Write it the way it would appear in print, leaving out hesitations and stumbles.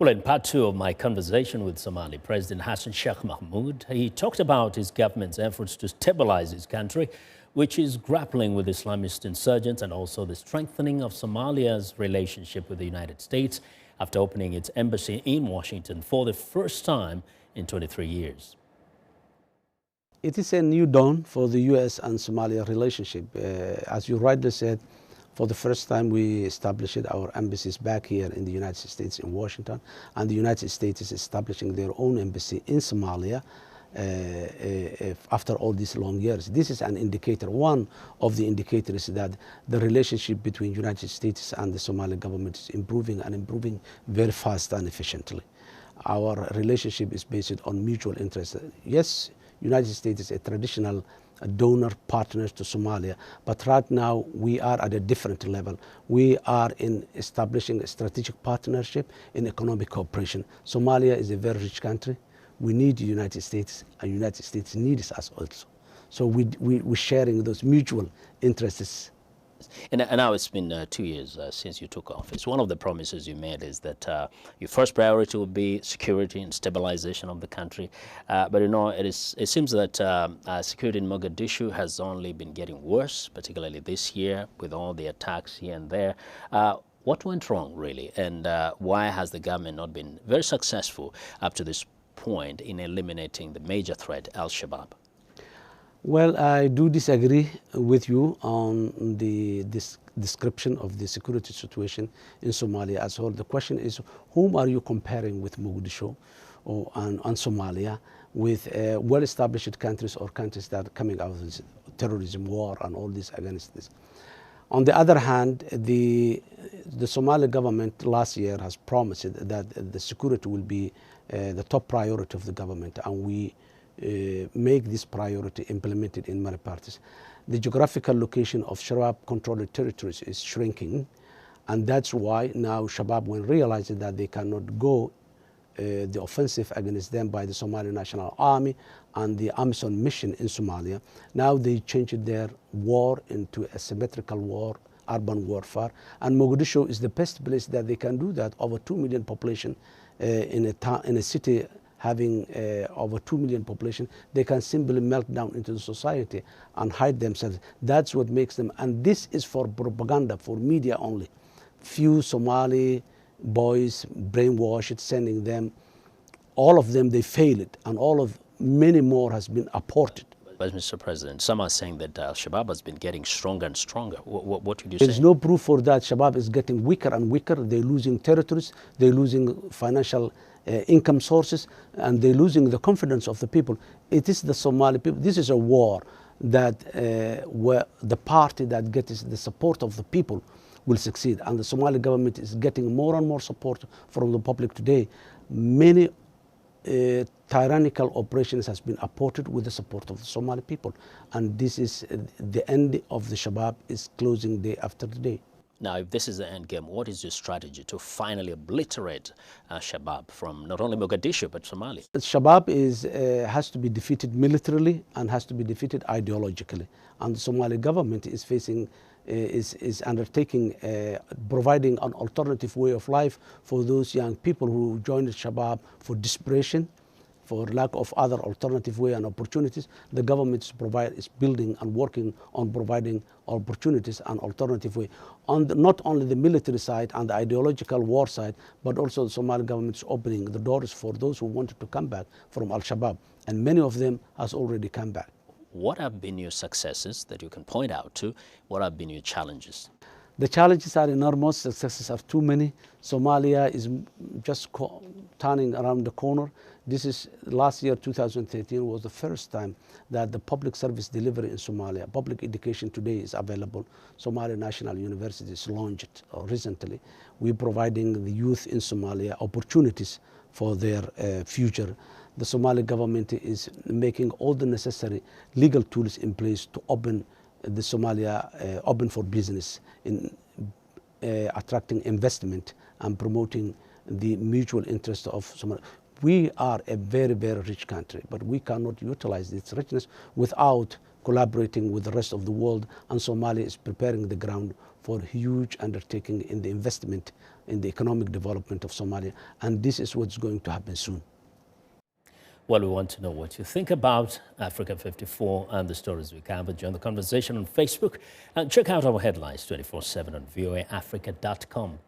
Well, in part two of my conversation with Somali President Hassan Sheikh Mahmoud, he talked about his government's efforts to stabilize his country, which is grappling with Islamist insurgents, and also the strengthening of Somalia's relationship with the United States after opening its embassy in Washington for the first time in 23 years. It is a new dawn for the U.S. and Somalia relationship. As you rightly said, for the first time we established our embassies back here in the United States in Washington, and the United States is establishing their own embassy in Somalia after all these long years. This is an indicator, one of the indicators that the relationship between the United States and the Somali government is improving, and improving very fast and efficiently. Our relationship is based on mutual interest. Yes, United States is a traditional donor partner to Somalia, but right now we are at a different level. We are in establishing a strategic partnership in economic cooperation. Somalia is a very rich country. We need the United States, and the United States needs us also. So we're sharing those mutual interests. And now it's been 2 years since you took office. One of the promises you made is that your first priority will be security and stabilization of the country. But you know, it seems that security in Mogadishu has only been getting worse, particularly this year with all the attacks here and there. What went wrong, really? And why has the government not been very successful up to this point in eliminating the major threat, Al-Shabaab? Well, I do disagree with you on this description of the security situation in Somalia as a whole. The question is, whom are you comparing with Mogadishu and Somalia, with well-established countries or countries that are coming out of this terrorism, war, and all this against this? On the other hand, the Somali government last year has promised that the security will be the top priority of the government, and we make this priority implemented in many parts. The geographical location of Shabab-controlled territories is shrinking, and that's why now Shabab, when realizing that they cannot go the offensive against them by the Somali National Army and the AMISOM mission in Somalia, now they changed their war into a symmetrical war, urban warfare, and Mogadishu is the best place that they can do that. Over 2 million population in a city having over 2 million population, they can simply melt down into the society and hide themselves. That's what makes them, and this is for propaganda, for media only. Few Somali boys brainwashed, sending them, all of them, they failed, and many more has been aborted. But Mr. President, some are saying that Al-Shabaab has been getting stronger and stronger. What would you say? There's no proof for that. Shabab is getting weaker and weaker. They're losing territories, they're losing financial income sources, and they're losing the confidence of the people. It is the Somali people. This is a war that where the party that gets the support of the people will succeed, and the Somali government is getting more and more support from the public today. Many tyrannical operations has been aborted with the support of the Somali people, and this is the end of the Shabab is closing day after day. Now, if this is the end game, what is your strategy to finally obliterate Shabab from not only Mogadishu but Somalia? Shabab has to be defeated militarily and has to be defeated ideologically, and the Somali government is facing is undertaking providing an alternative way of life for those young people who joined Shabab for desperation, for lack of other alternative way and opportunities. The government is building and working on providing opportunities and alternative way on not only the military side and the ideological war side, but also the Somali government is opening the doors for those who wanted to come back from Al-Shabaab, and many of them has already come back. What have been your successes that you can point out to? What have been your challenges? The challenges are enormous, successes are too many. Somalia is just turning around the corner. This is last year, 2013, was the first time that the public service delivery in Somalia, public education today is available. Somali National University is launched recently. We're providing the youth in Somalia opportunities for their future. The Somali government is making all the necessary legal tools in place to open the Somalia open for business, in attracting investment and promoting the mutual interest of Somalia. We are a very, very rich country, but we cannot utilize its richness without collaborating with the rest of the world, and Somalia is preparing the ground for huge undertaking in the investment in the economic development of Somalia, and this is what's going to happen soon. Well, we want to know what you think about Africa 54 and the stories we covered. Join the conversation on Facebook and check out our headlines 24/7 on voaafrica.com.